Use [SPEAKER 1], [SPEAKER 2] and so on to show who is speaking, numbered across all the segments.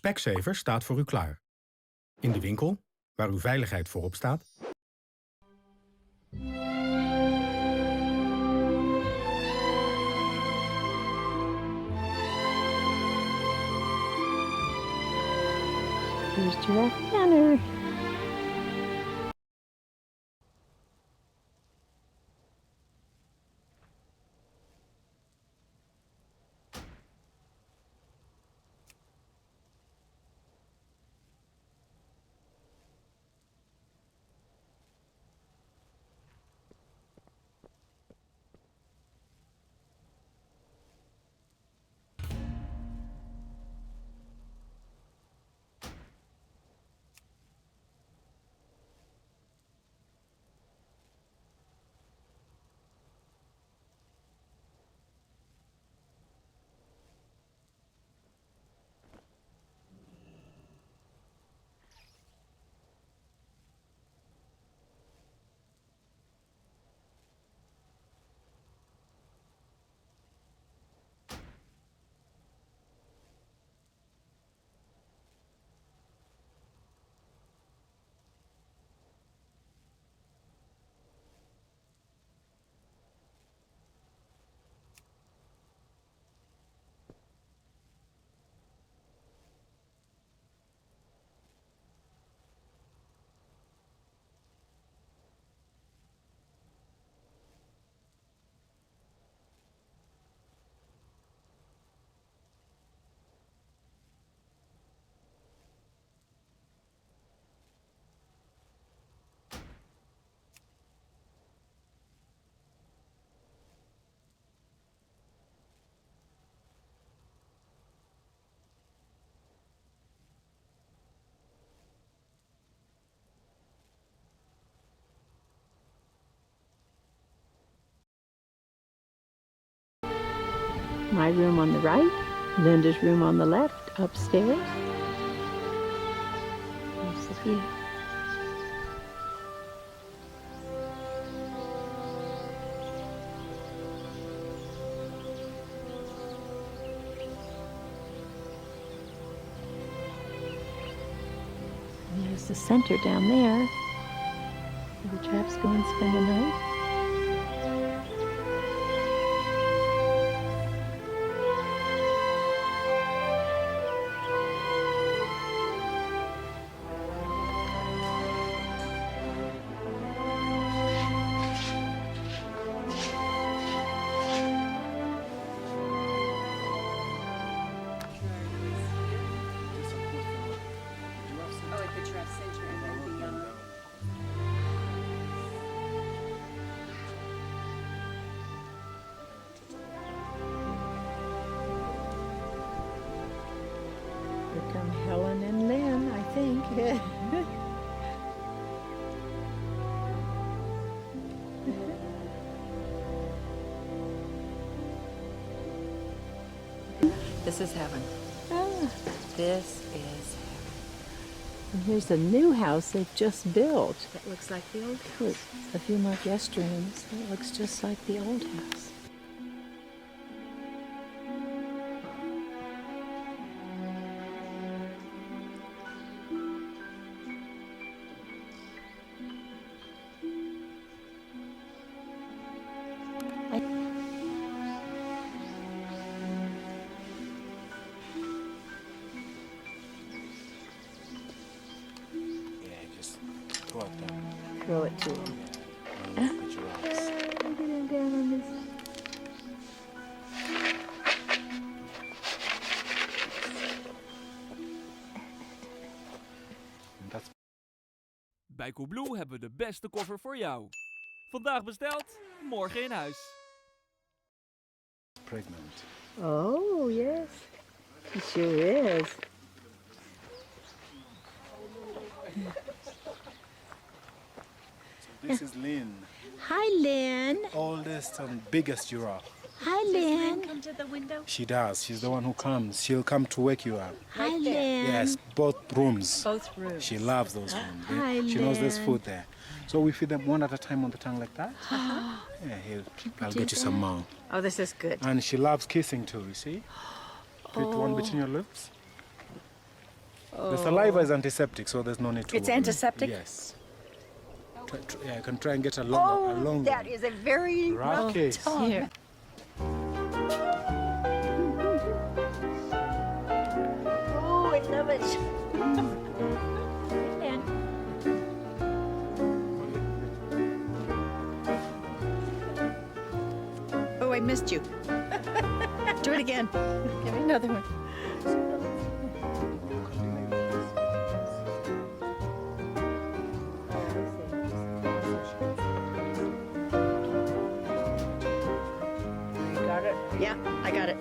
[SPEAKER 1] Specsavers staat voor u klaar. In de winkel, waar uw veiligheid voorop staat.
[SPEAKER 2] Here's Giraffe Manor. My room on the right, Linda's room on the left, upstairs. There's the view. And there's the center down there, where the giraffes go and spend the night. Here come Helen and Lynn, I think.
[SPEAKER 3] This is heaven.
[SPEAKER 2] Ah,
[SPEAKER 3] This is heaven.
[SPEAKER 2] and here's a new house they've just built.
[SPEAKER 3] That looks like the old
[SPEAKER 2] Look, a few more guest rooms. It looks just like the old house. Throw it to him. Look at him down on this.
[SPEAKER 4] Bij Coolblue hebben we de beste koffer voor jou. Vandaag besteld, morgen in huis.
[SPEAKER 5] Pregnant.
[SPEAKER 2] Oh, yes. He sure is.
[SPEAKER 5] This is Lynn,
[SPEAKER 2] Hi, Lynn.
[SPEAKER 5] oldest and biggest giraffe.
[SPEAKER 2] Hi, Lynn.
[SPEAKER 3] Come to the window.
[SPEAKER 5] She does. She's the one who comes. She'll come to wake you up.
[SPEAKER 2] Hi, Lynn.
[SPEAKER 5] Yes, both rooms.
[SPEAKER 3] Both rooms.
[SPEAKER 5] She loves those rooms.
[SPEAKER 2] Hi,
[SPEAKER 5] She knows there's
[SPEAKER 2] Lynn.
[SPEAKER 5] food there. So we feed them one at a time on the tongue like that. Yeah, I'll get you some more.
[SPEAKER 3] Oh, this is good.
[SPEAKER 5] And she loves kissing too, you see? Put one between your lips. The saliva is antiseptic, so there's no need to
[SPEAKER 2] It's
[SPEAKER 5] worry.
[SPEAKER 2] antiseptic?
[SPEAKER 5] Yes. Yeah, I can try and get a longer
[SPEAKER 2] Oh, that
[SPEAKER 5] one.
[SPEAKER 2] is a very
[SPEAKER 5] Right
[SPEAKER 2] well
[SPEAKER 5] case.
[SPEAKER 2] done.
[SPEAKER 3] Here.
[SPEAKER 2] Oh, I love it. And oh, I missed you. Do it again. Give me another one.
[SPEAKER 3] You got it?
[SPEAKER 2] Yeah, I got it.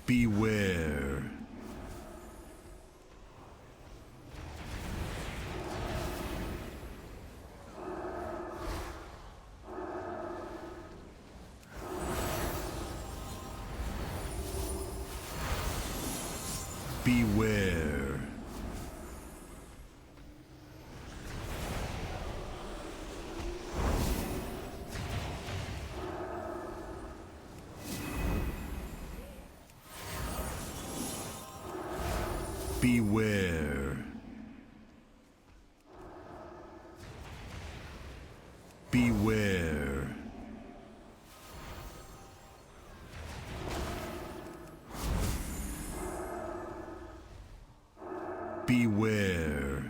[SPEAKER 6] Beware. Beware. Beware. Beware. Beware.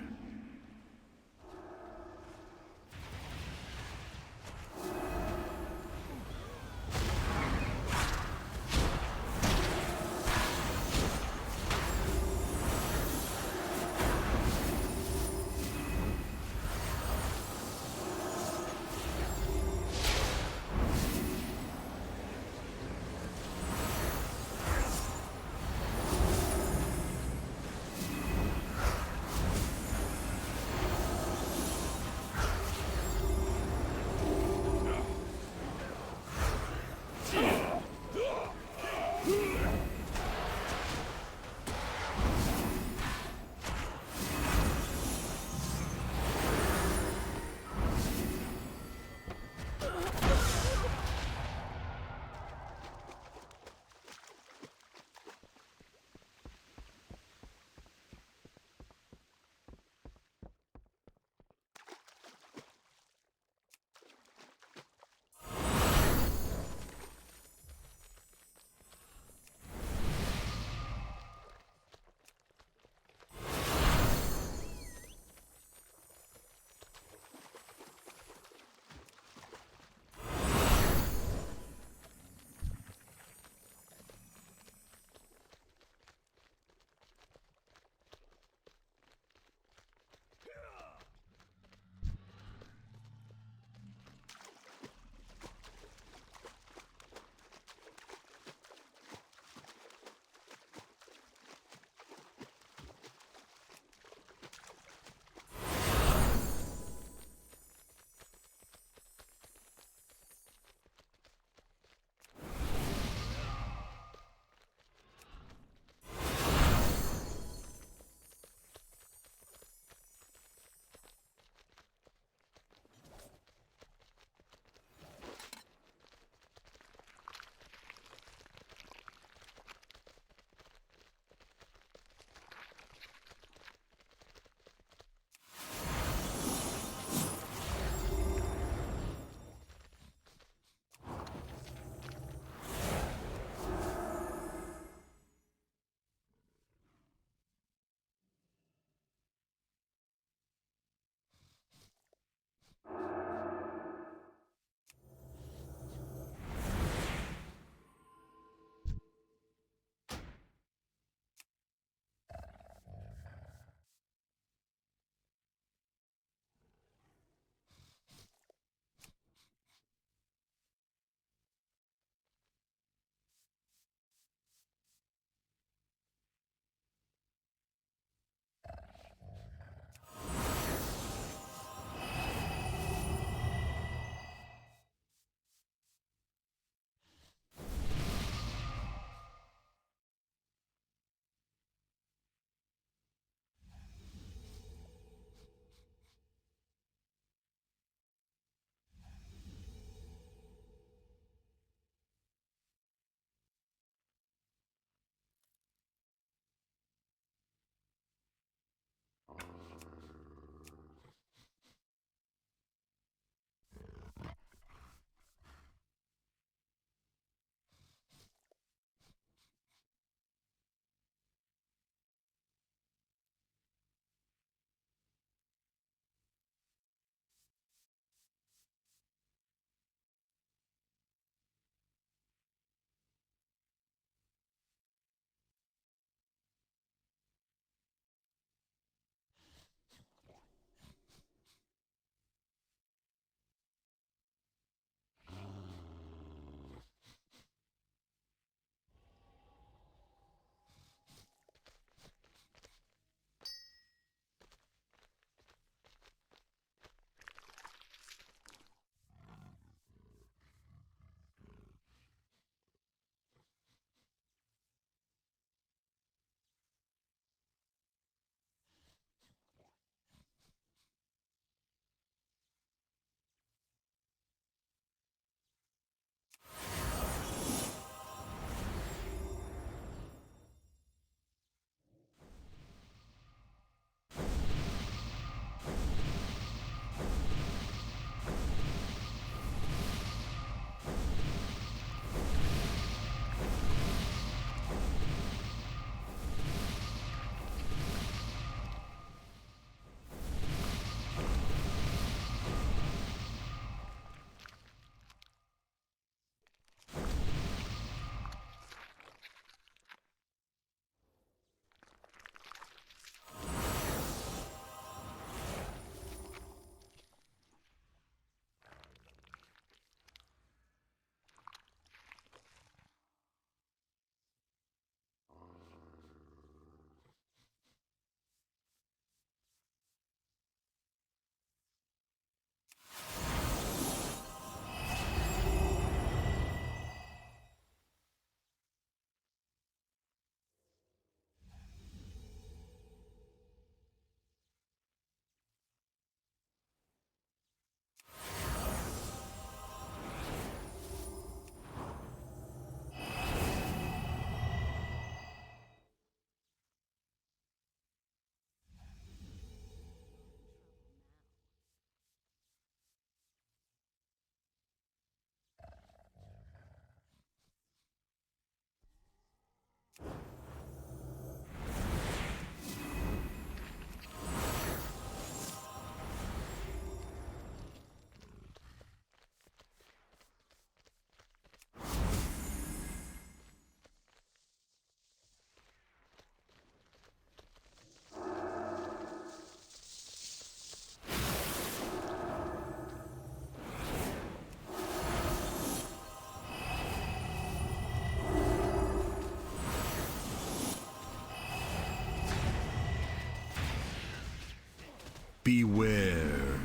[SPEAKER 6] Beware.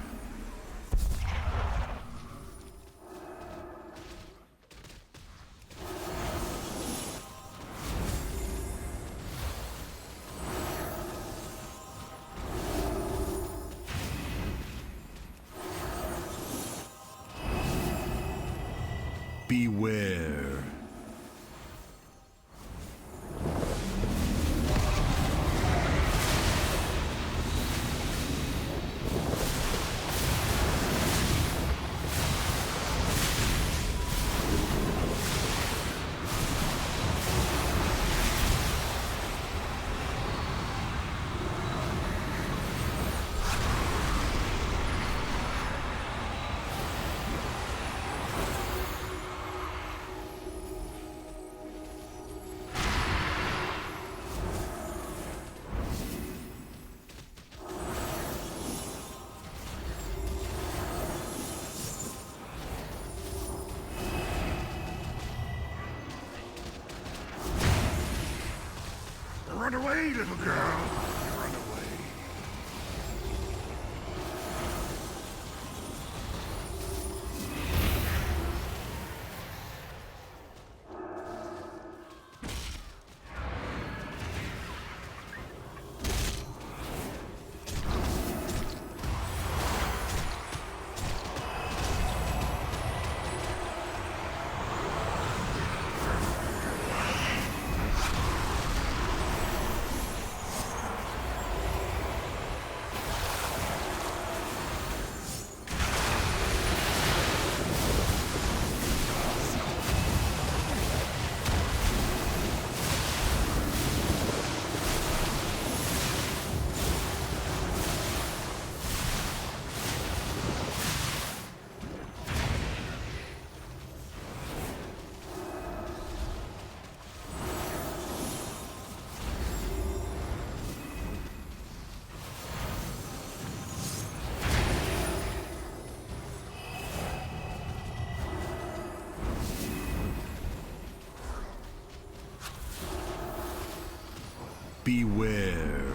[SPEAKER 6] Beware.
[SPEAKER 7] Run away, little girl. Run away.
[SPEAKER 6] Beware.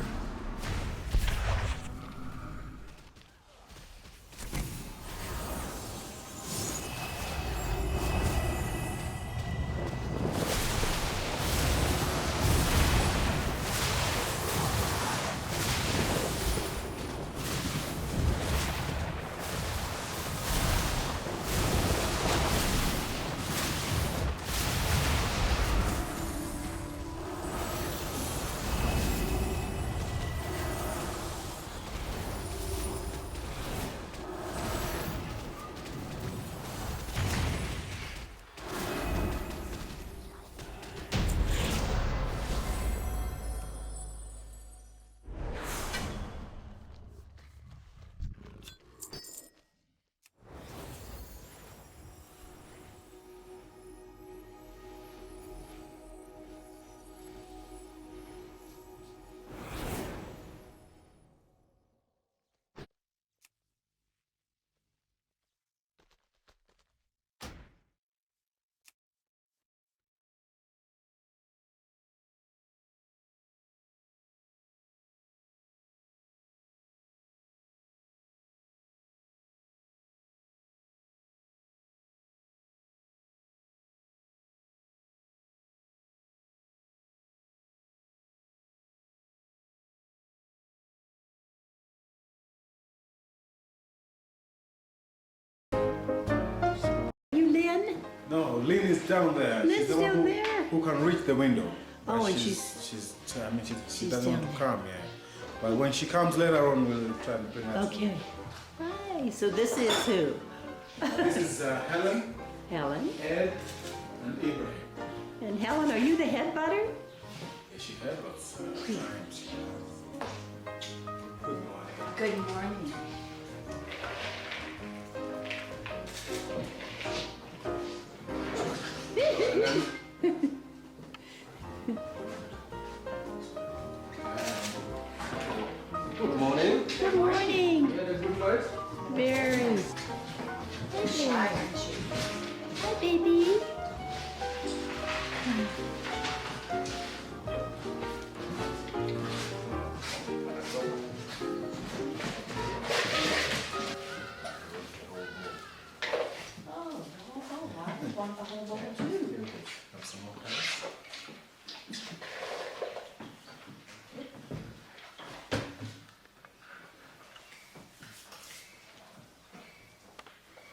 [SPEAKER 2] You, Lynn?
[SPEAKER 5] No, Lynn is down there.
[SPEAKER 2] Lynn's
[SPEAKER 5] She's the one
[SPEAKER 2] down there?
[SPEAKER 5] who can reach the window.
[SPEAKER 2] Oh,
[SPEAKER 5] But
[SPEAKER 2] and
[SPEAKER 5] she
[SPEAKER 2] she's
[SPEAKER 5] doesn't want
[SPEAKER 2] down
[SPEAKER 5] to
[SPEAKER 2] there.
[SPEAKER 5] come, yeah. But when she comes later on, we'll try to bring her.
[SPEAKER 2] Okay. Hi, so this is who?
[SPEAKER 5] This is Helen,
[SPEAKER 2] Helen.
[SPEAKER 5] Ed, and Ibrahim.
[SPEAKER 2] And Helen, are you the head butter?
[SPEAKER 5] Yeah, she had lots of times. Good morning.
[SPEAKER 2] Good morning.
[SPEAKER 5] Good morning.
[SPEAKER 2] Good morning.
[SPEAKER 5] You had a good night?
[SPEAKER 2] Very. Hi, baby.
[SPEAKER 8] whole bowl too.
[SPEAKER 5] Have some more carrots.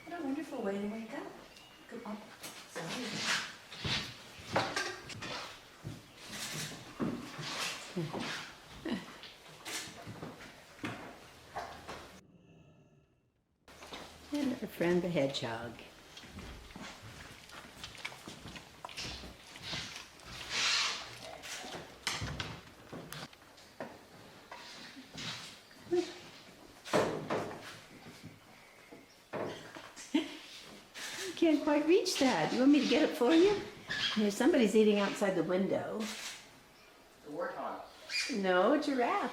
[SPEAKER 8] What a wonderful way to wake up. Good on. Sorry.
[SPEAKER 2] And our friend the hedgehog. Can't quite reach that. You want me to get it for you? There's somebody's eating outside the window.
[SPEAKER 5] The warthog.
[SPEAKER 2] No, a giraffe.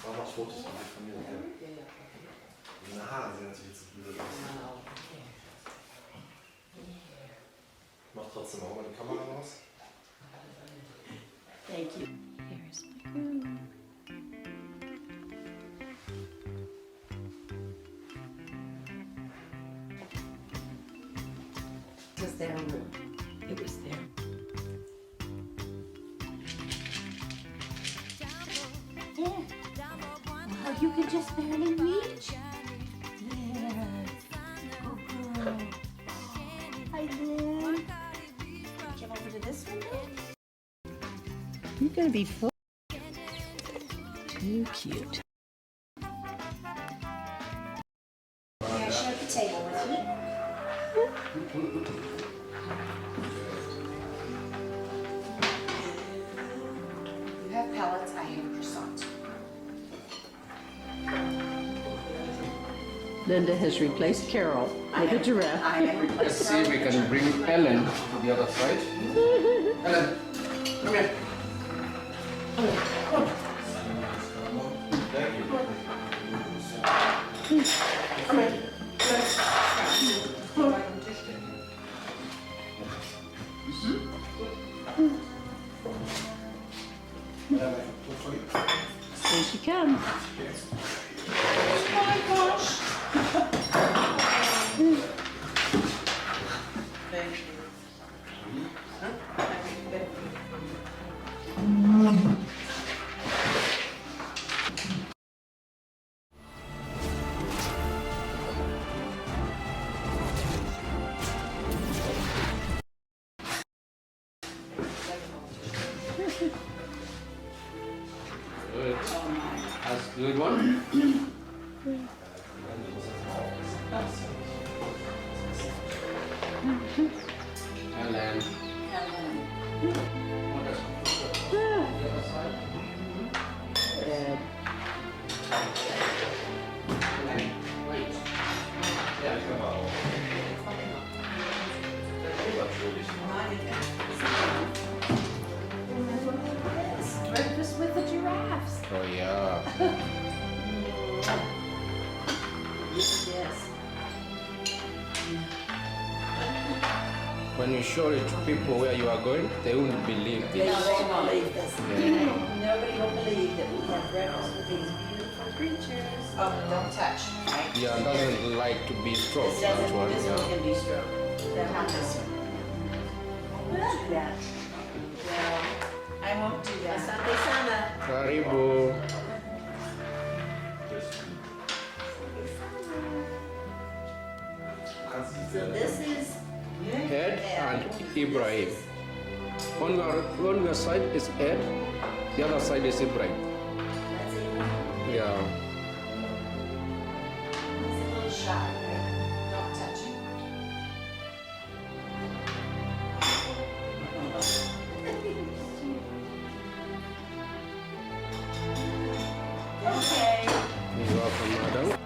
[SPEAKER 9] Mach mal Fotos von mir. Na, sehen natürlich jetzt so blöd aus. Mach trotzdem auch mal die Kamera raus.
[SPEAKER 2] Thank you. Here's my room.
[SPEAKER 8] It was their room.
[SPEAKER 2] It was there. Yeah. Wow, you can just barely reach. Yeah. Good girl. Hi, Lynn.
[SPEAKER 8] Come over to this window.
[SPEAKER 2] You're gonna be full. Too cute.
[SPEAKER 8] May I share the table with you? You have pellets, I have croissants.
[SPEAKER 2] Linda has replaced Carol with a giraffe.
[SPEAKER 8] I have
[SPEAKER 5] Let's
[SPEAKER 8] replaced
[SPEAKER 5] see if we can bring Ellen to the other side. Ellen, come here.
[SPEAKER 2] Here she comes.
[SPEAKER 5] Good. That's a good one. Ellen.
[SPEAKER 2] Ed.
[SPEAKER 5] Wait. Yeah, come on.
[SPEAKER 8] Breakfast with the giraffes.
[SPEAKER 5] Oh yeah.
[SPEAKER 8] Yes.
[SPEAKER 5] When you show it to people where you are going, they won't believe
[SPEAKER 8] They
[SPEAKER 5] this.
[SPEAKER 8] won't believe this.
[SPEAKER 5] Yeah.
[SPEAKER 8] Nobody will believe that we have breakfast with these beautiful creatures. Oh, don't touch, right?
[SPEAKER 5] Yeah, doesn't like to be stroked. That one.
[SPEAKER 8] This one
[SPEAKER 5] Yeah.
[SPEAKER 8] can be stroked. That one this one. I won't do that. Well, I won't do that. Asante sana.
[SPEAKER 5] Karibu.
[SPEAKER 8] So this is
[SPEAKER 5] Ed and Ibrahim. On your side is Ed, the other side is Ibrahim.
[SPEAKER 8] that's it.
[SPEAKER 5] Yeah.
[SPEAKER 8] He's a little shy, right? Don't touch him. Okay.
[SPEAKER 5] You're welcome, madam.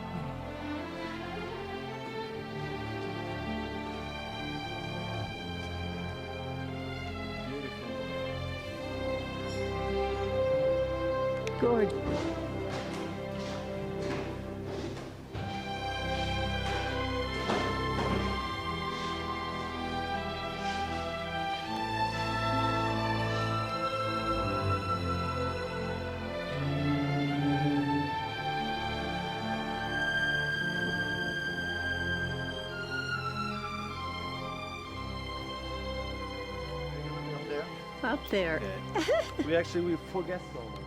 [SPEAKER 2] Good. up there.
[SPEAKER 9] Okay. we have 4 guests over.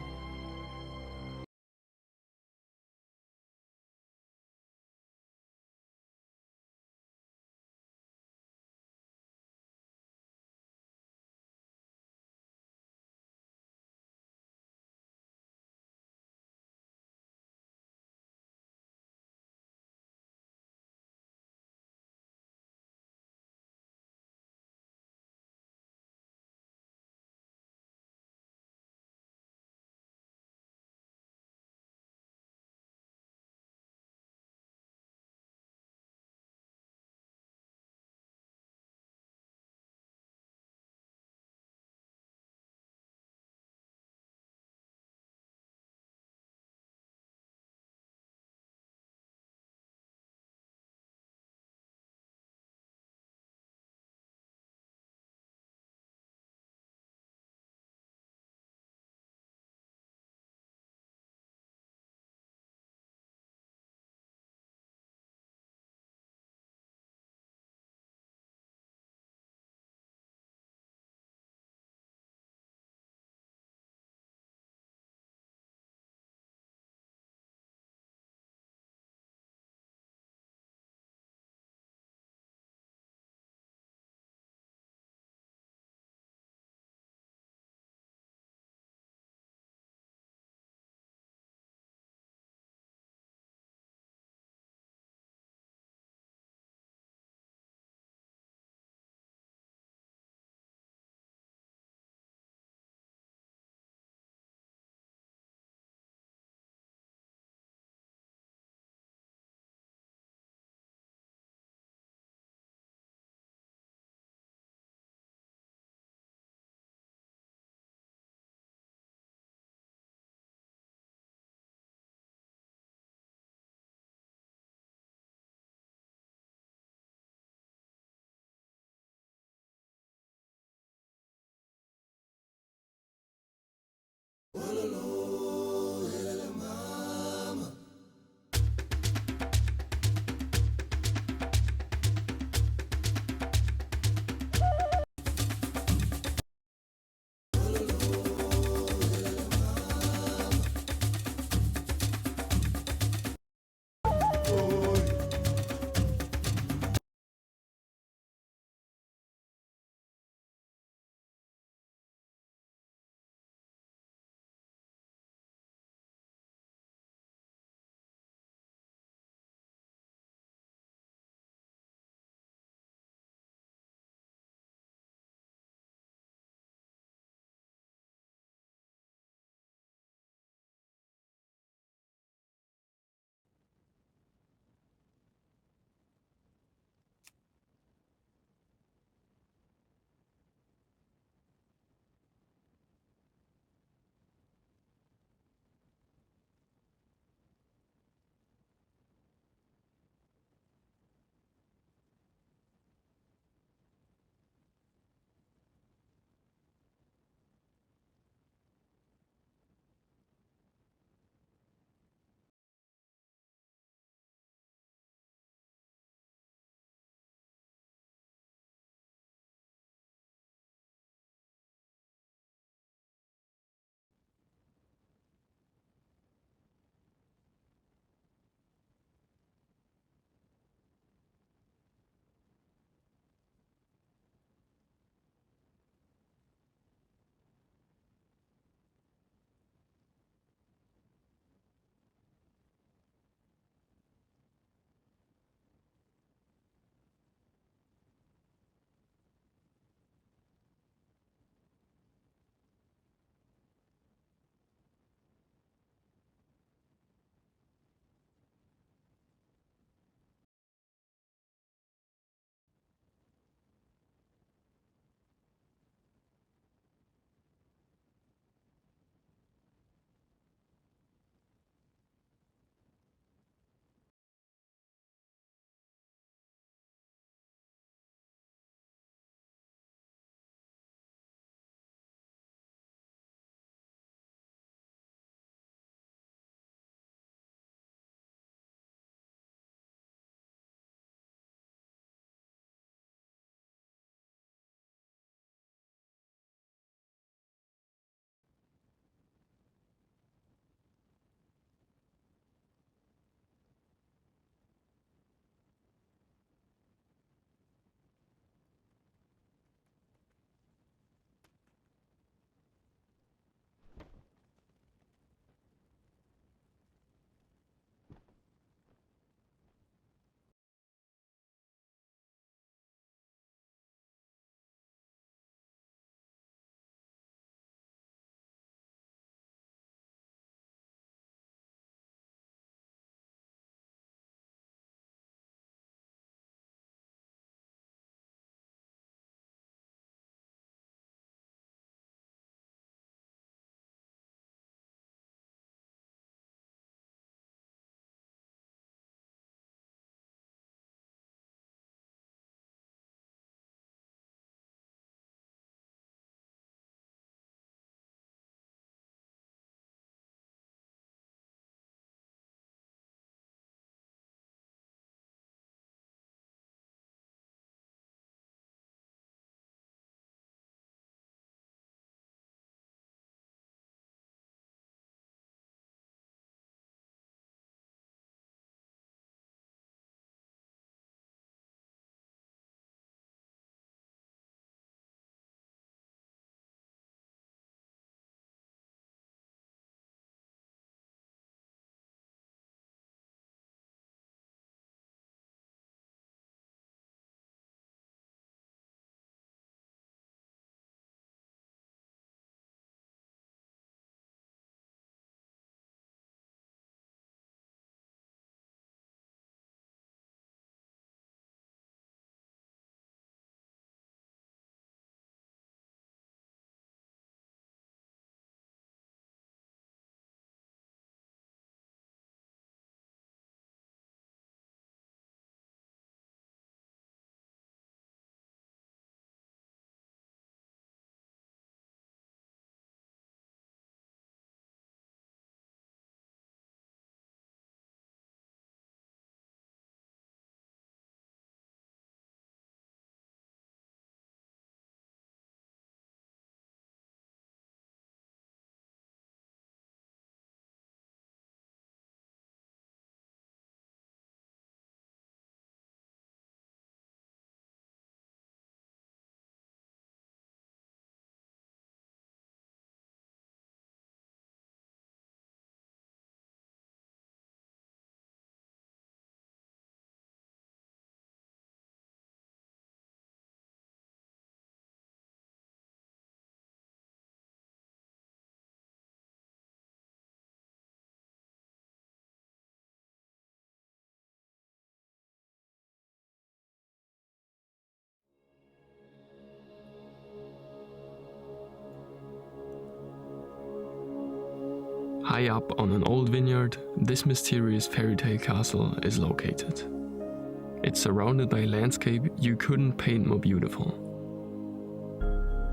[SPEAKER 10] High up on an old vineyard, this mysterious fairy tale castle is located. It's surrounded by a landscape you couldn't paint more beautiful.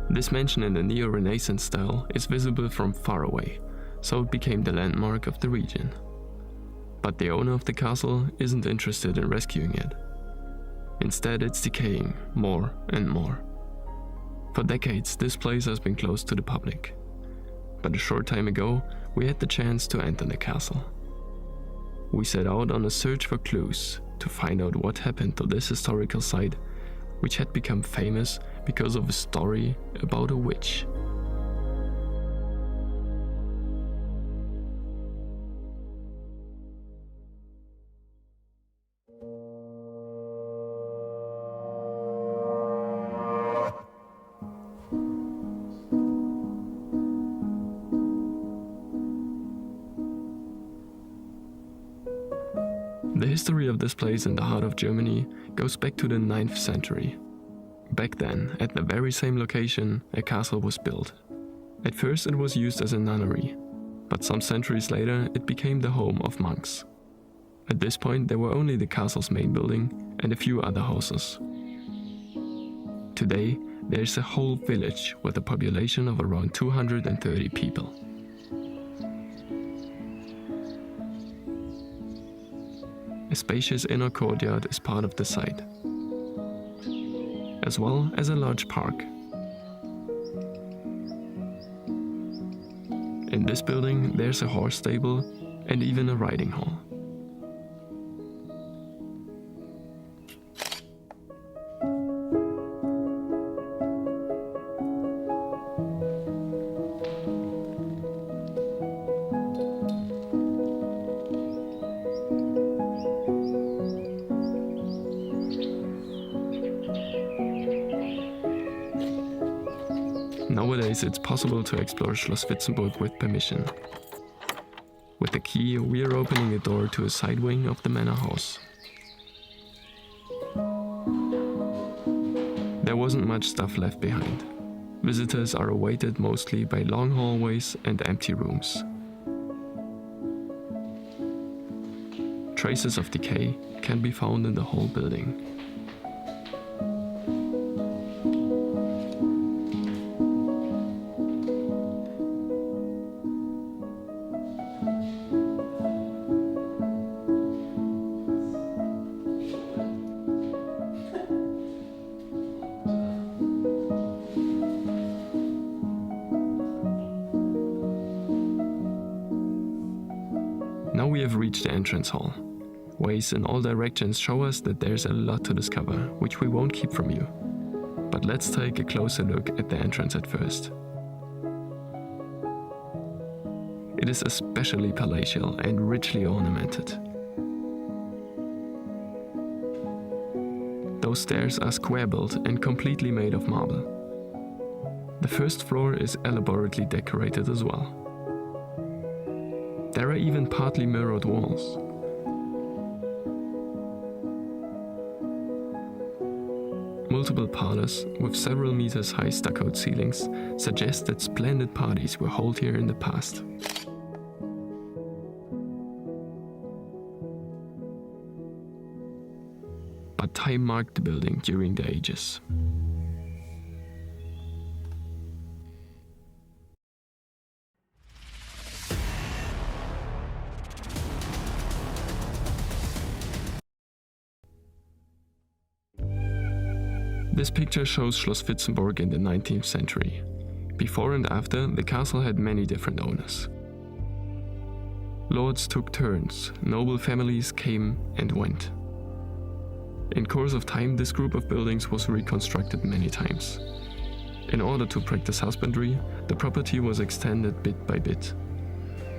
[SPEAKER 10] This mansion in the neo-Renaissance style is visible from far away, so it became the landmark of the region. But the owner of the castle isn't interested in rescuing it. Instead, it's decaying more and more. For decades, this place has been closed to the public. But a short time ago, we had the chance to enter the castle. We set out on a search for clues to find out what happened to this historical site, which had become famous because of a story about a witch. The history of this place in the heart of Germany goes back to the 9th century. Back then, at the very same location, a castle was built. At first it was used as a nunnery, but some centuries later it became the home of monks. At this point there were only the castle's main building and a few other houses. Today there is a whole village with a population of around 230 people. A spacious inner courtyard is part of the site, as well as a large park. In this building there's a horse stable and even a riding hall. Nowadays it's possible to explore Schloss Witzenburg with permission. With the key we are opening a door to a side wing of the manor house. There wasn't much stuff left behind. Visitors are awaited mostly by long hallways and empty rooms. Traces of decay can be found in the whole building. Now we have reached the entrance hall. Ways in all directions show us that there's a lot to discover, which we won't keep from you. But let's take a closer look at the entrance at first. It is especially palatial and richly ornamented. Those stairs are square-built and completely made of marble. The first floor is elaborately decorated as well. There are even partly mirrored walls. Multiple parlors with several meters high stuccoed ceilings suggest that splendid parties were held here in the past. But time marked the building during the ages. This picture shows Schloss Witzenburg in the 19th century. Before and after, the castle had many different owners. Lords took turns, noble families came and went. In course of time, this group of buildings was reconstructed many times. In order to practice husbandry, the property was extended bit by bit.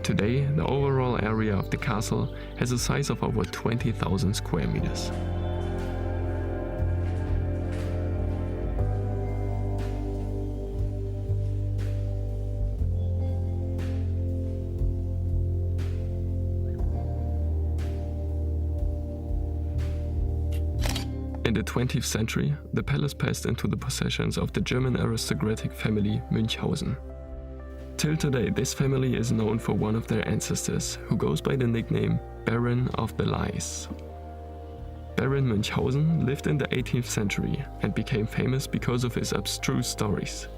[SPEAKER 10] Today, the overall area of the castle has a size of over 20,000 square meters. In the 20th century, the palace passed into the possessions of the German aristocratic family Münchhausen. Until today, this family is known for one of their ancestors, who goes by the nickname Baron of the Lies. Baron Münchhausen lived in the 18th century and became famous because of his abstruse stories.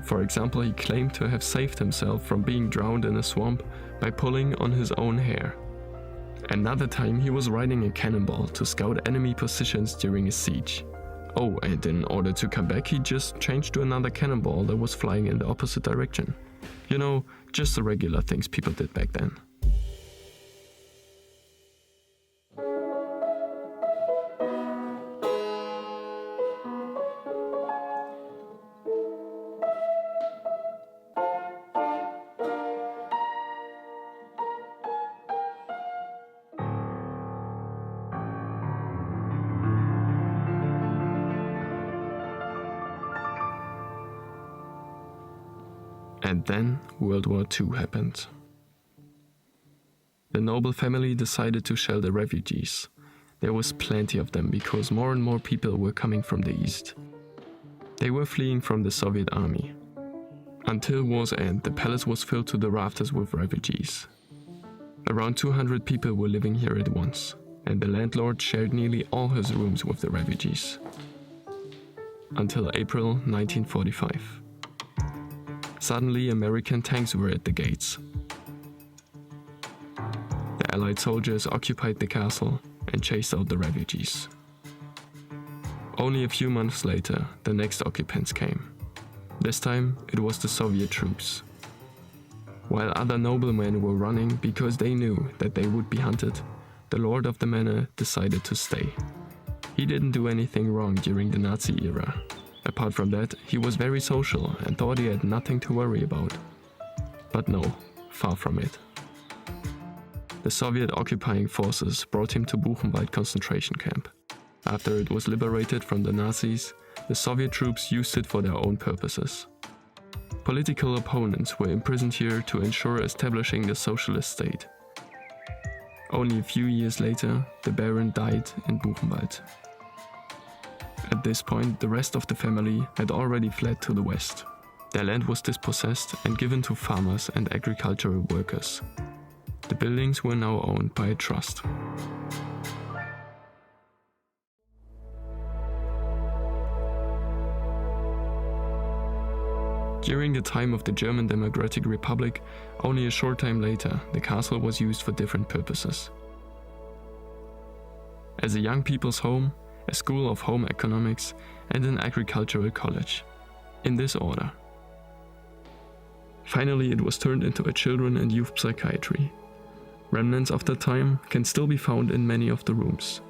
[SPEAKER 10] For example, he claimed to have saved himself from being drowned in a swamp by pulling on his own hair. Another time, he was riding a cannonball to scout enemy positions during a siege. Oh, and in order to come back, he just changed to another cannonball that was flying in the opposite direction. You know, just the regular things people did back then. And then World War II happened. The noble family decided to shelter refugees. There was plenty of them because more and more people were coming from the east. They were fleeing from the Soviet army. Until war's end, the palace was filled to the rafters with refugees. Around 200 people were living here at once, and the landlord shared nearly all his rooms with the refugees. Until April 1945. Suddenly, American tanks were at the gates. The Allied soldiers occupied the castle and chased out the refugees. Only a few months later, the next occupants came. This time, it was the Soviet troops. While other noblemen were running because they knew that they would be hunted, the lord of the manor decided to stay. He didn't do anything wrong during the Nazi era. Apart from that, he was very social and thought he had nothing to worry about. But no, far from it. The Soviet occupying forces brought him to Buchenwald concentration camp. After it was liberated from the Nazis, the Soviet troops used it for their own purposes. Political opponents were imprisoned here to ensure establishing the socialist state. Only a few years later, the Baron died in Buchenwald. At this point, the rest of the family had already fled to the west. Their land was dispossessed and given to farmers and agricultural workers. The buildings were now owned by a trust. During the time of the German Democratic Republic, only a short time later, the castle was used for different purposes. As a young people's home, a school of home economics, and an agricultural college. In this order. Finally, it was turned into a children and youth psychiatry. Remnants of that time can still be found in many of the rooms.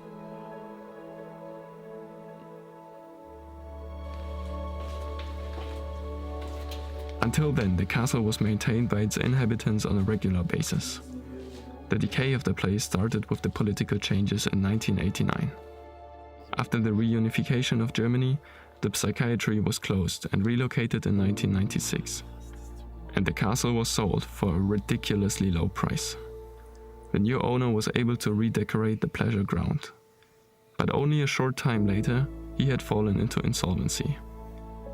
[SPEAKER 10] Until then, the castle was maintained by its inhabitants on a regular basis. The decay of the place started with the political changes in 1989. After the reunification of Germany, the psychiatry was closed and relocated in 1996. And the castle was sold for a ridiculously low price. The new owner was able to redecorate the pleasure ground. But only a short time later, he had fallen into insolvency.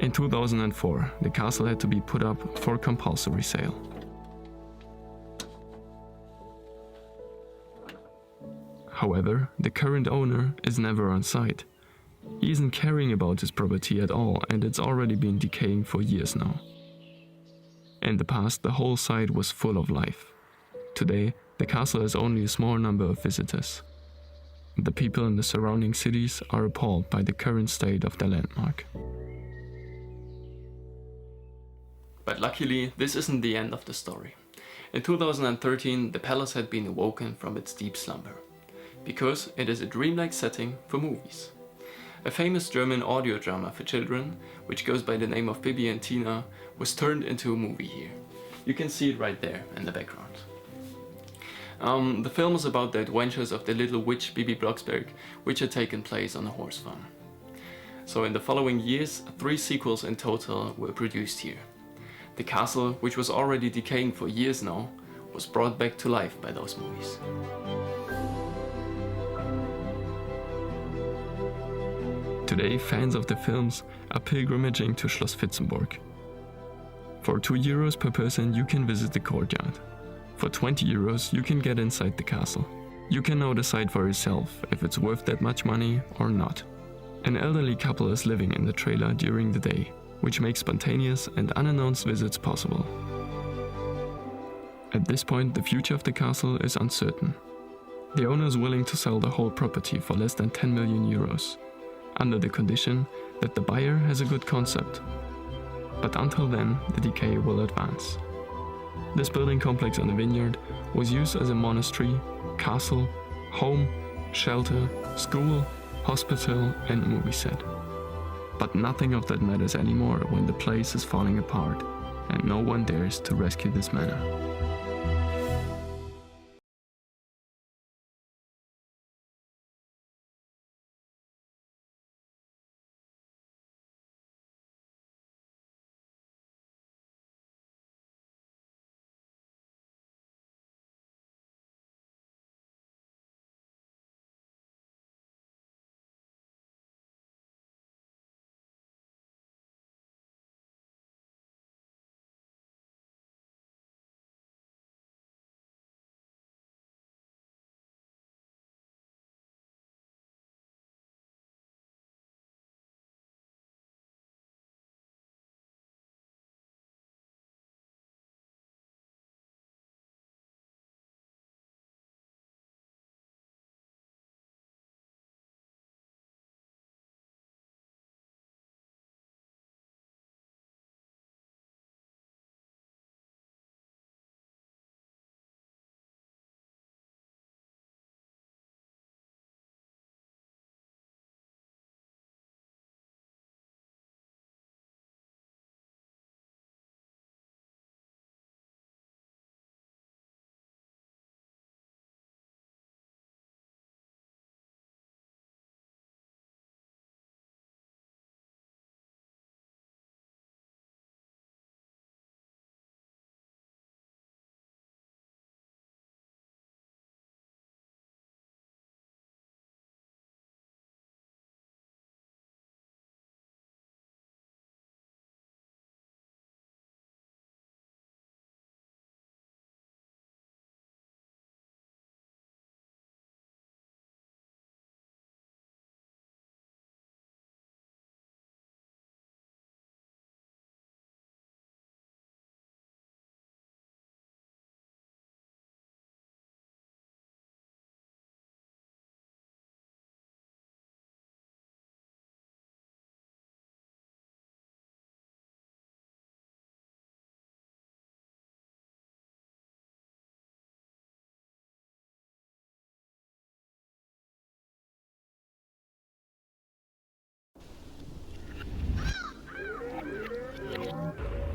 [SPEAKER 10] In 2004, the castle had to be put up for compulsory sale. However, the current owner is never on site. He isn't caring about his property at all, and it's already been decaying for years now. In the past, the whole site was full of life. Today, the castle has only a small number of visitors. The people in the surrounding cities are appalled by the current state of the landmark. But luckily, this isn't the end of the story. In 2013, the palace had been awoken from its deep slumber, because it is a dreamlike setting for movies. A famous German audio drama for children, which goes by the name of Bibi and Tina, was turned into a movie here. You can see it right there in the background. The film is about the adventures of the little witch Bibi Blocksberg, which had taken place on a horse farm. So in the following years, 3 sequels in total were produced here. The castle, which was already decaying for years now, was brought back to life by those movies. Today, fans of the films are pilgrimaging to Schloss Fitzenburg. For €2 per person, you can visit the courtyard. For €20, you can get inside the castle. You can now decide for yourself if it's worth that much money or not. An elderly couple is living in the trailer during the day, which makes spontaneous and unannounced visits possible. At this point, the future of the castle is uncertain. The owner is willing to sell the whole property for less than €10 million, under the condition that the buyer has a good concept. But until then, the decay will advance. This building complex on the vineyard was used as a monastery, castle, home, shelter, school, hospital and movie set. But nothing of that matters anymore when the place is falling apart and no one dares to rescue this manor.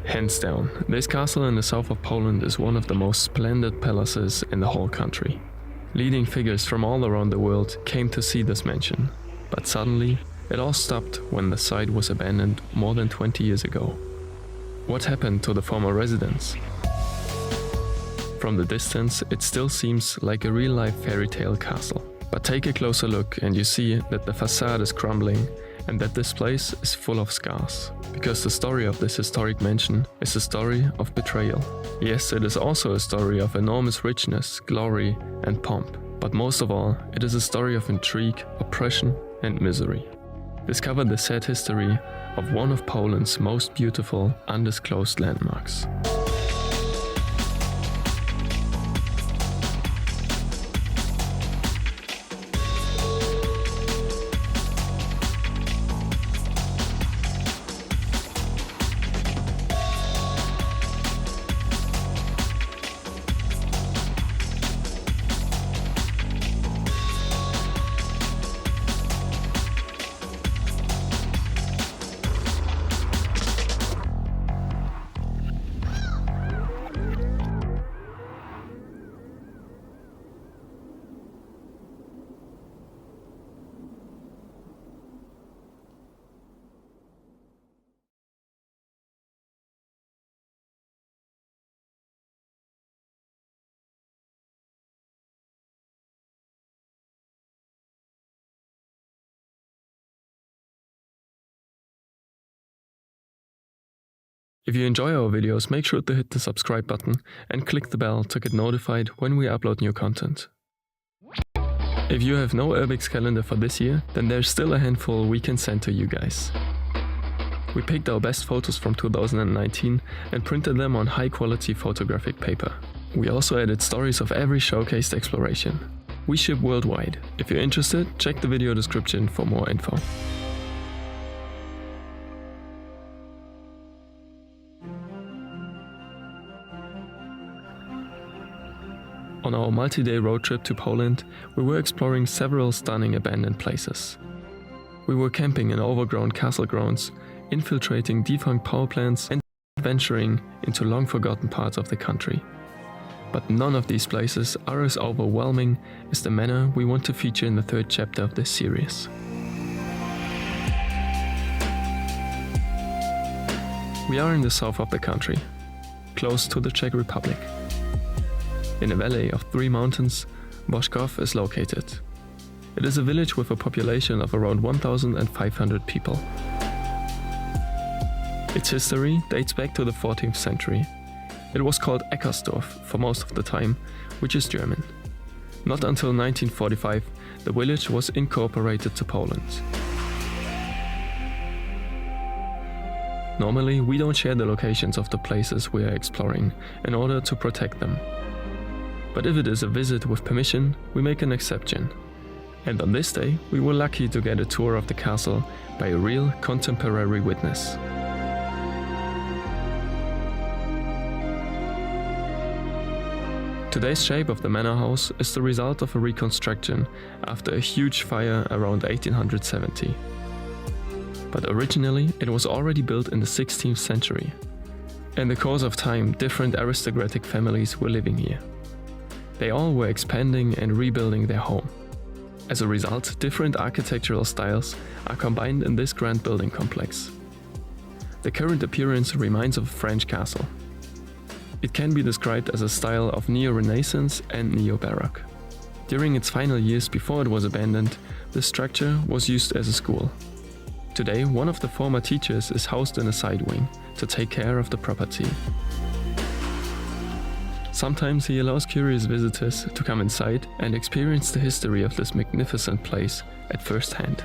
[SPEAKER 10] Hands down, this castle in the south of Poland is one of the most splendid palaces in the whole country. Leading figures from all around the world came to see this mansion, but suddenly it all stopped when the site was abandoned more than 20 years ago. What happened to the former residents? From the distance, it still seems like a real-life fairy tale castle. But take a closer look and you see that the facade is crumbling and that this place is full of scars. Because the story of this historic mansion is a story of betrayal. Yes, it is also a story of enormous richness, glory and pomp. But most of all, it is a story of intrigue, oppression and misery. Discover the sad history of one of Poland's most beautiful, undisclosed landmarks. If you enjoy our videos, make sure to hit the subscribe button and click the bell to get notified when we upload new content. If you have no Urbix calendar for this year, then there's still a handful we can send to you guys. We picked our best photos from 2019 and printed them on high-quality photographic paper. We also added stories of every showcased exploration. We ship worldwide. If you're interested, check the video description for more info. On our multi-day road trip to Poland, we were exploring several stunning abandoned places. We were camping in overgrown castle grounds, infiltrating defunct power plants and venturing into long-forgotten parts of the country. But none of these places are as overwhelming as the manor we want to feature in the third chapter of this series. We are in the south of the country, close to the Czech Republic. In a valley of 3 mountains, Božkov is located. It is a village with a population of around 1,500 people. Its history dates back to the 14th century. It was called Eckersdorf for most of the time, which is German. Not until 1945, the village was incorporated to Poland. Normally, we don't share the locations of the places we are exploring in order to protect them. But if it is a visit with permission, we make an exception. And on this day, we were lucky to get a tour of the castle by a real contemporary witness. Today's shape of the manor house is the result of a reconstruction after a huge fire around 1870. But originally, it was already built in the 16th century. In the course of time, different aristocratic families were living here. They all were expanding and rebuilding their home. As a result, different architectural styles are combined in this grand building complex. The current appearance reminds of a French castle. It can be described as a style of Neo-Renaissance and Neo-Baroque. During its final years before it was abandoned, the structure was used as a school. Today, one of the former teachers is housed in a side wing to take care of the property. Sometimes he allows curious visitors to come inside and experience the history of this magnificent place at first hand.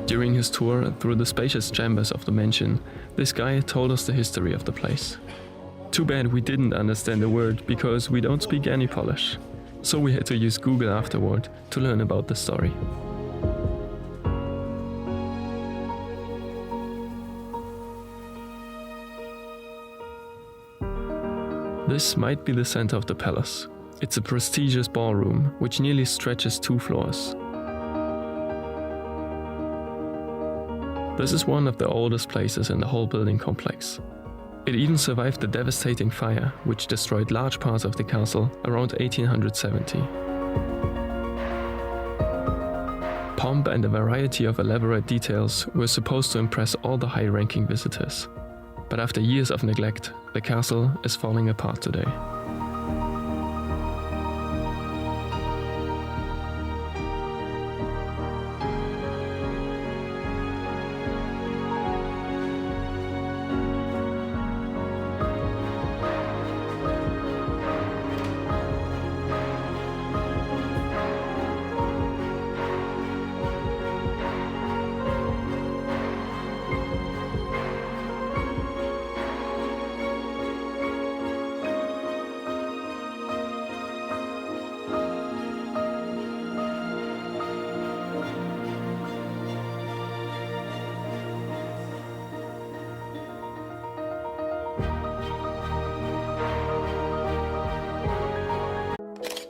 [SPEAKER 10] During his tour through the spacious chambers of the mansion, this guy told us the history of the place. Too bad we didn't understand a word because we don't speak any Polish. So we had to use Google afterward to learn about the story. This might be the center of the palace. It's a prestigious ballroom which nearly stretches 2 floors. This is one of the oldest places in the whole building complex. It even survived the devastating fire, which destroyed large parts of the castle around 1870. Pomp and a variety of elaborate details were supposed to impress all the high-ranking visitors. But after years of neglect, the castle is falling apart today.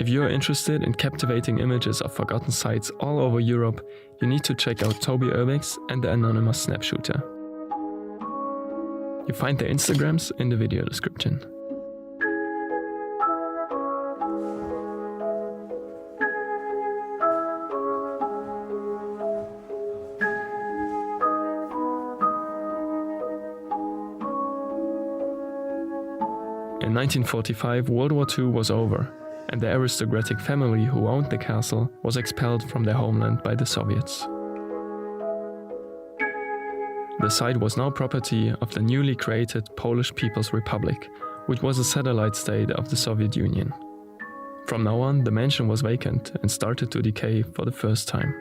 [SPEAKER 10] If you are interested in captivating images of forgotten sites all over Europe, you need to check out Toby Urbix and the Anonymous Snapshooter. You find their Instagrams in the video description. In 1945, World War II was over, and the aristocratic family who owned the castle was expelled from their homeland by the Soviets. The site was now property of the newly created Polish People's Republic, which was a satellite state of the Soviet Union. From now on, the mansion was vacant and started to decay for the first time.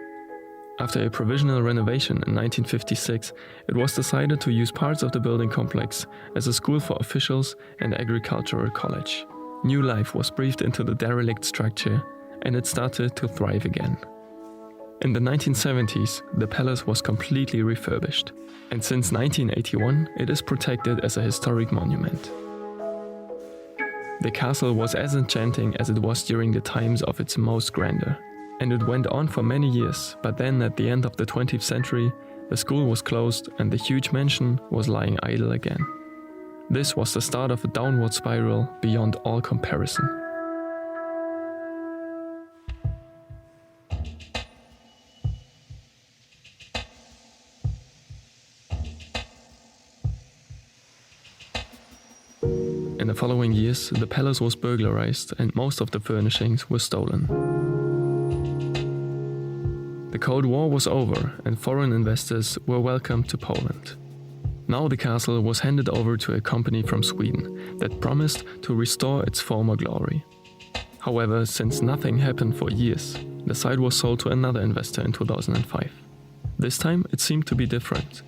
[SPEAKER 10] After a provisional renovation in 1956, it was decided to use parts of the building complex as a school for officials and agricultural college. New life was breathed into the derelict structure, and it started to thrive again. In the 1970s, the palace was completely refurbished, and since 1981, it is protected as a historic monument. The castle was as enchanting as it was during the times of its most grandeur. And it went on for many years, but then at the end of the 20th century, the school was closed and the huge mansion was lying idle again. This was the start of a downward spiral beyond all comparison. In the following years, the palace was burglarized and most of the furnishings were stolen. The Cold War was over and foreign investors were welcomed to Poland. Now the castle was handed over to a company from Sweden that promised to restore its former glory. However, since nothing happened for years, the site was sold to another investor in 2005. This time it seemed to be different.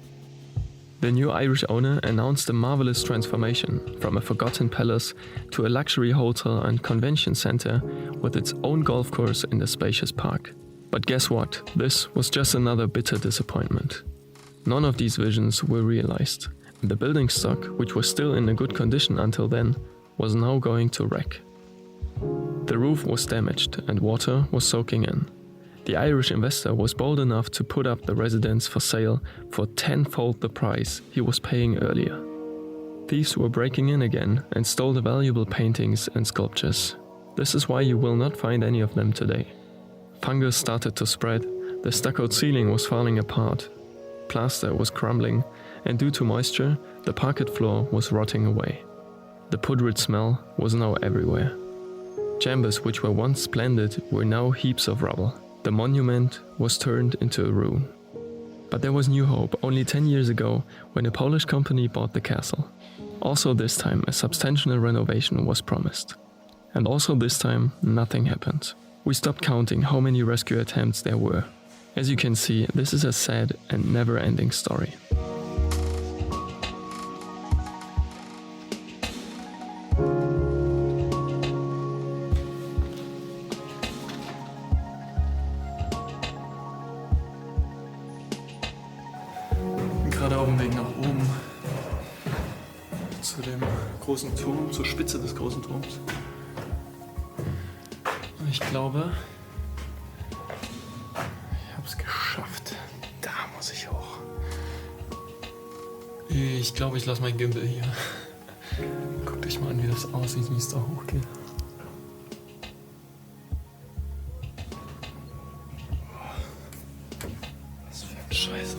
[SPEAKER 10] The new Irish owner announced a marvelous transformation from a forgotten palace to a luxury hotel and convention center with its own golf course in the spacious park. But guess what? This was just another bitter disappointment. None of these visions were realized, and the building stock, which was still in a good condition until then, was now going to wreck. The roof was damaged and water was soaking in. The Irish investor was bold enough to put up the residence for sale for tenfold the price he was paying earlier. Thieves were breaking in again and stole the valuable paintings and sculptures. This is why you will not find any of them today. Fungus started to spread, the stuccoed ceiling was falling apart, plaster was crumbling, and due to moisture, the parquet floor was rotting away. The putrid smell was now everywhere. Chambers which were once splendid were now heaps of rubble. The monument was turned into a ruin. But there was new hope only 10 years ago when a Polish company bought the castle. Also this time a substantial renovation was promised. And also this time nothing happened. We stopped counting how many rescue attempts there were. As you can see, this is a sad and never-ending story. Gerade auf dem Weg nach oben zu dem großen Turm, zur Spitze des großen Turms. Ich glaube, ich habe es geschafft. Da muss ich hoch. Ich glaube, ich lasse mein Gimbal hier. Guckt euch mal an, wie das aussieht, wie es da hochgeht. Was für ein Scheiß.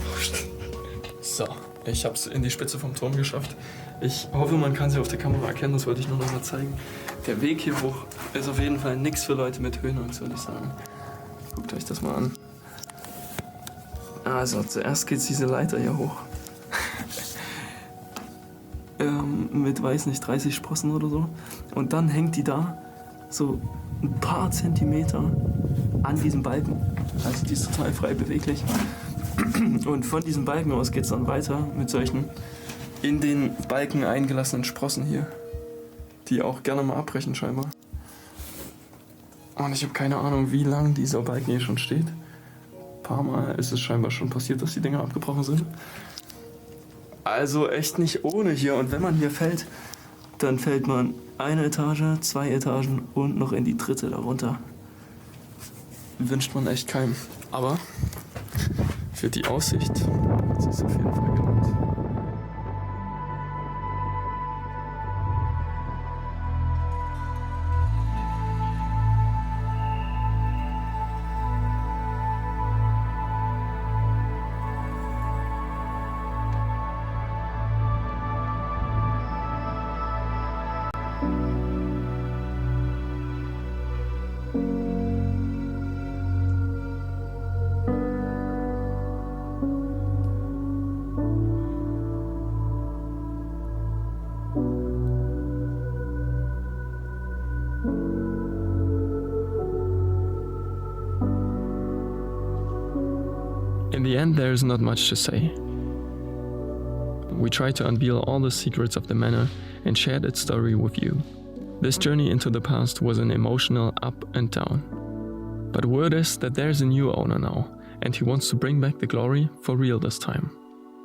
[SPEAKER 10] So, ich habe es in die Spitze vom Turm geschafft. Ich hoffe, man kann sie auf der Kamera erkennen, das wollte ich nur noch mal zeigen. Der Weg hier hoch ist auf jeden Fall nichts für Leute mit Höhenangst, würde ich sagen. Guckt euch das mal an. Also, zuerst geht diese Leiter hier hoch. Mit, weiß nicht, 30 Sprossen oder so. Und dann hängt die da so ein paar Zentimeter an diesem Balken. Also die ist total frei beweglich. Und von diesem Balken aus geht es dann weiter mit solchen in den Balken eingelassenen Sprossen hier, die auch gerne mal abbrechen scheinbar. Und ich habe keine Ahnung, wie lang dieser Balken hier schon steht. Ein paar Mal ist es scheinbar schon passiert, dass die Dinger abgebrochen sind. Also echt nicht ohne hier. Und wenn man hier fällt,
[SPEAKER 11] dann fällt man eine Etage, 2 Etagen und noch in die 3. darunter. Wünscht man echt keinem. Aber für die Aussicht hat es sich auf jeden Fall gelohnt. In the end, there is not much to say. We try to unveil all the secrets of the manor and shared its story with you. This journey into the past was an emotional up and down. But word is that there's a new owner now, and he wants to bring back the glory for real this time.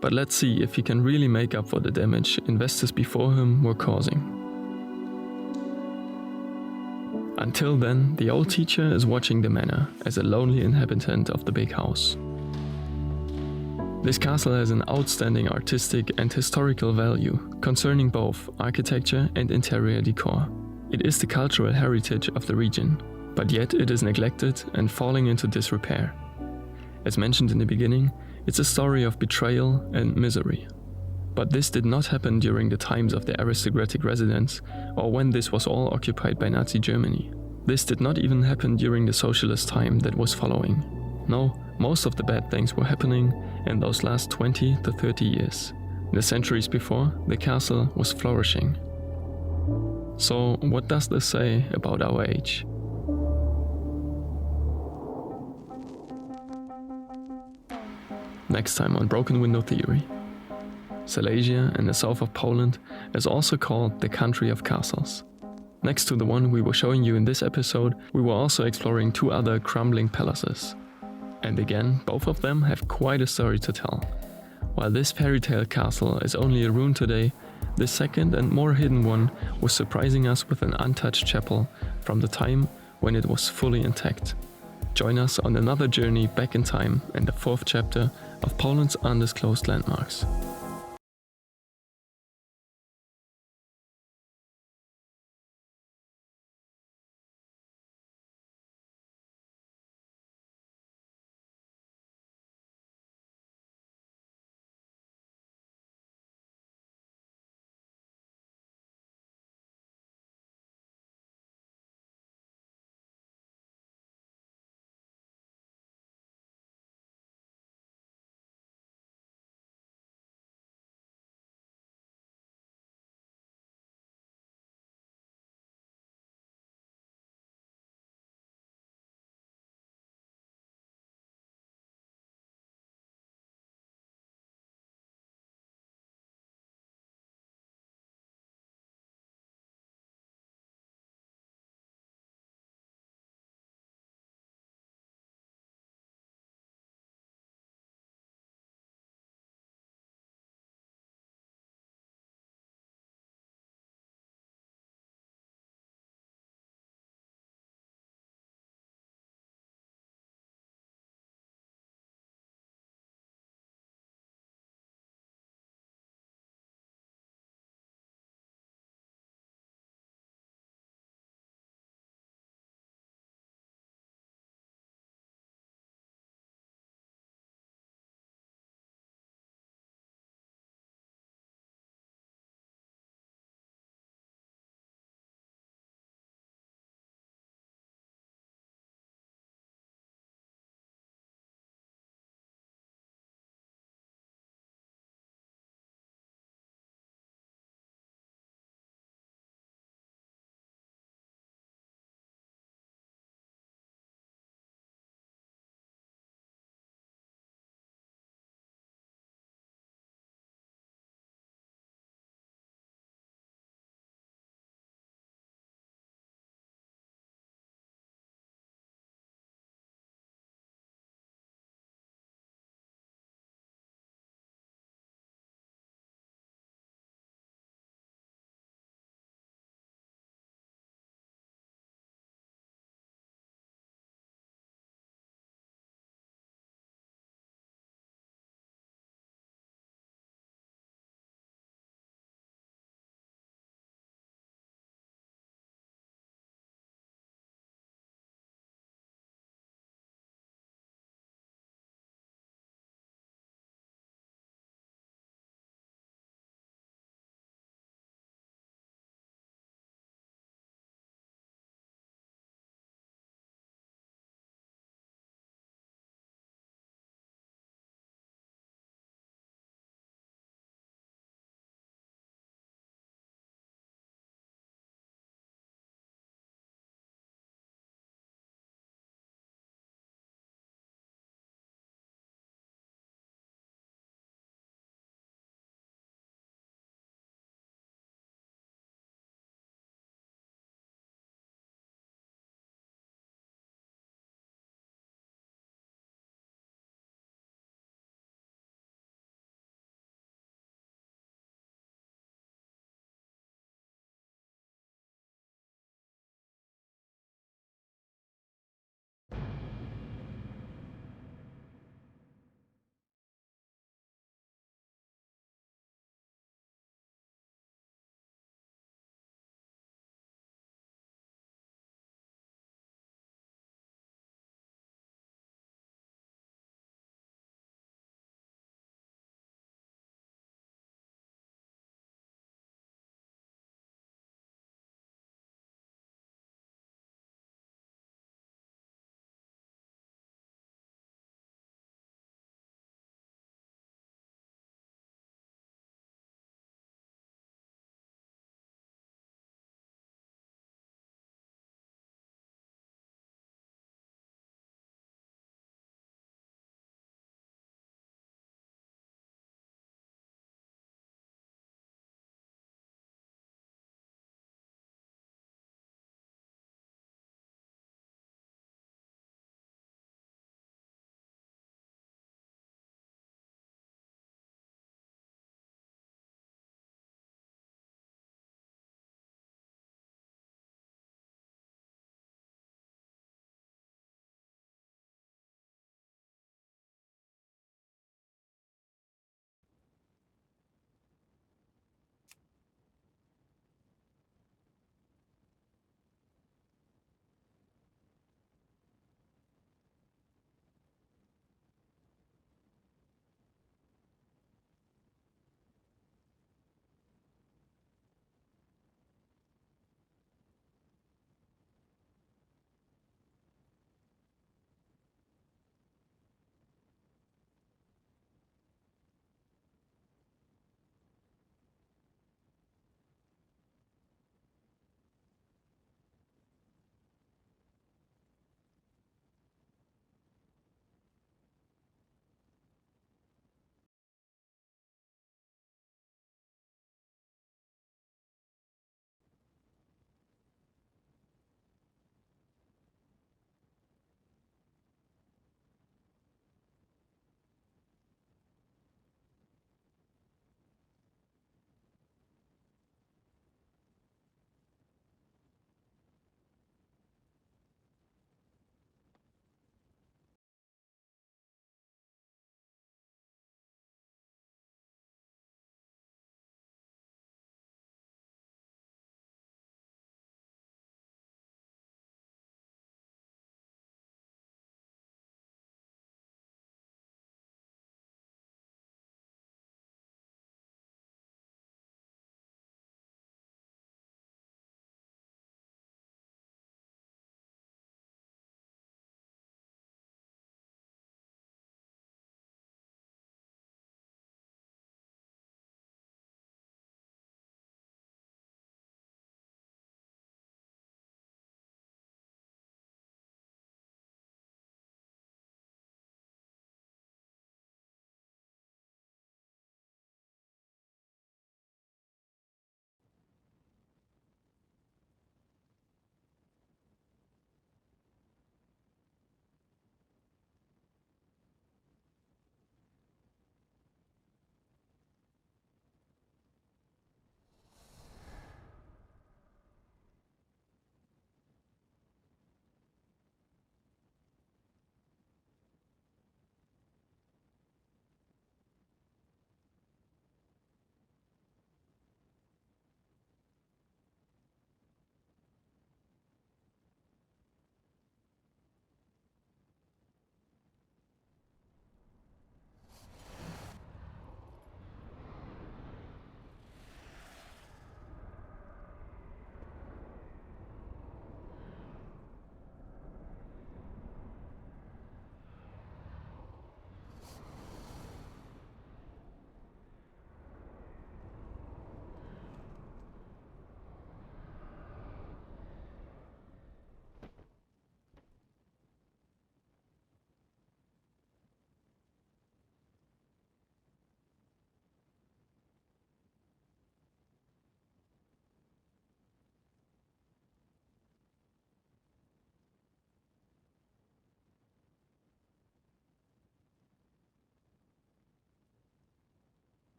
[SPEAKER 11] But let's see if he can really make up for the damage investors before him were causing. Until then, the old teacher is watching the manor as a lonely inhabitant of the big house. This castle has an outstanding artistic and historical value concerning both architecture and interior decor. It is the cultural heritage of the region, but yet it is neglected and falling into disrepair. As mentioned in the beginning, it's a story of betrayal and misery. But this did not happen during the times of the aristocratic residence or when this was all occupied by Nazi Germany. This did not even happen during the socialist time that was following. No, most of the bad things were happening in those last 20 to 30 years. The centuries before, the castle was flourishing. So, what does this say about our age? Next time on Broken Window Theory. Silesia in the south of Poland is also called the country of castles. Next to the one we were showing you in this episode, we were also exploring 2 other crumbling palaces. And again, both of them have quite a story to tell. While this fairy tale castle is only a ruin today, the second and more hidden one was surprising us with an untouched chapel from the time when it was fully intact. Join us on another journey back in time in the 4th chapter of Poland's Undisclosed Landmarks.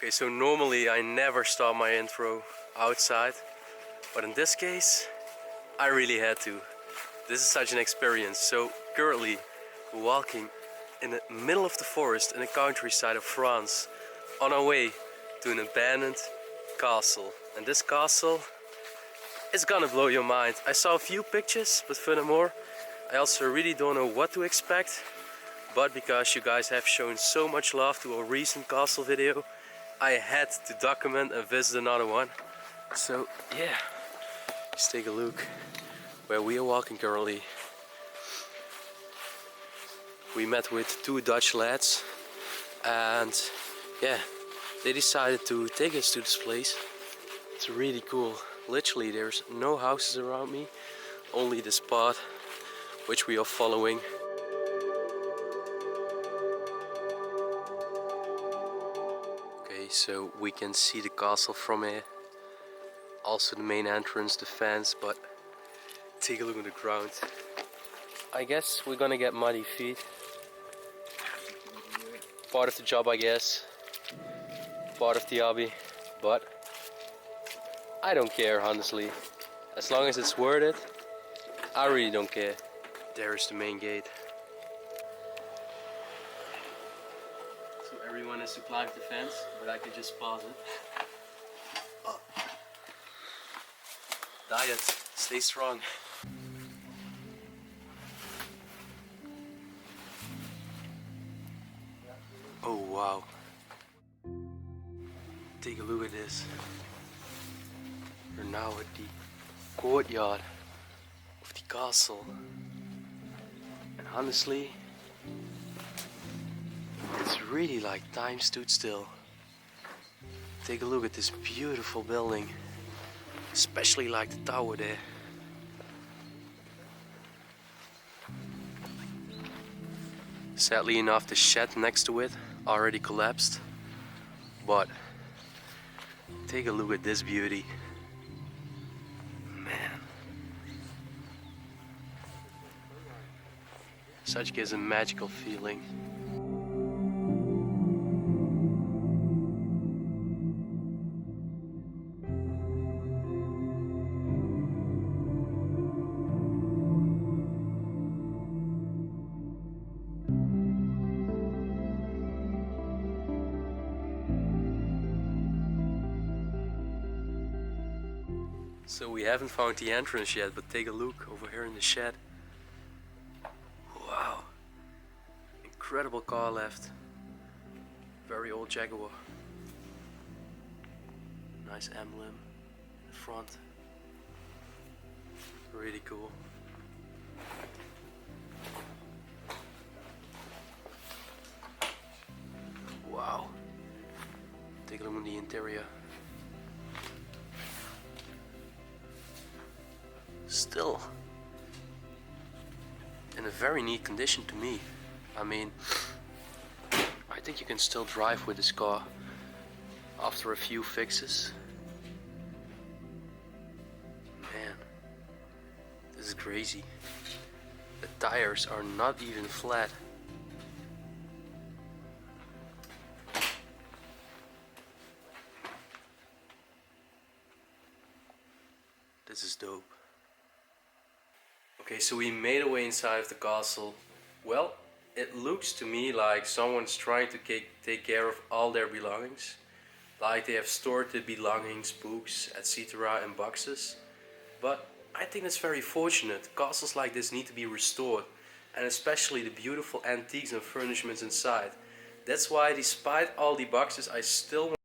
[SPEAKER 12] Okay, so normally I never start my intro outside, but in this case I really had to. This is such an experience. So currently we're walking in the middle of the forest in the countryside of France on our way to an abandoned castle. And this castle is gonna blow your mind. I saw a few pictures, but furthermore I also really don't know what to expect, but because you guys have shown so much love to our recent castle video, I had to document and visit another one. So yeah, let's take a look where we are walking currently. We met with two Dutch lads and yeah, they decided to take us to this place. It's really cool. Literally there's no houses around me, only the spot which we are following. So we can see the castle from here, also the main entrance, the fence, but take a look at the ground. I guess we're gonna get muddy feet. Part of the job, I guess, part of the hobby, but I don't care, honestly. As long as it's worth it, I really don't care. There's the main gate. Everyone has to climb the fence, but I could just pause it. Oh. Diet, stay strong. Oh wow. Take a look at this. We're now at the courtyard of the castle. And honestly, it's really like time stood still. Take a look at this beautiful building, especially like the tower there. Sadly enough, the shed next to it already collapsed, but take a look at this beauty. Man, such gives a magical feeling. So we haven't found the entrance yet, but take a look over here in the shed. Wow, incredible car left. Very old Jaguar. Nice emblem in the front. Really cool. Wow. Take a look at the interior. Still in a very neat condition to me. I mean, I think you can still drive with this car after a few fixes. Man, This is crazy. The tires are not even flat. This is dope. Okay, so we made our way inside of the castle. Well, it looks to me like someone's trying to take care of all their belongings. Like they have stored the belongings, books, etc. in boxes. But I think that's very fortunate. Castles like this need to be restored, and especially the beautiful antiques and furnishments inside. That's why, despite all the boxes, I still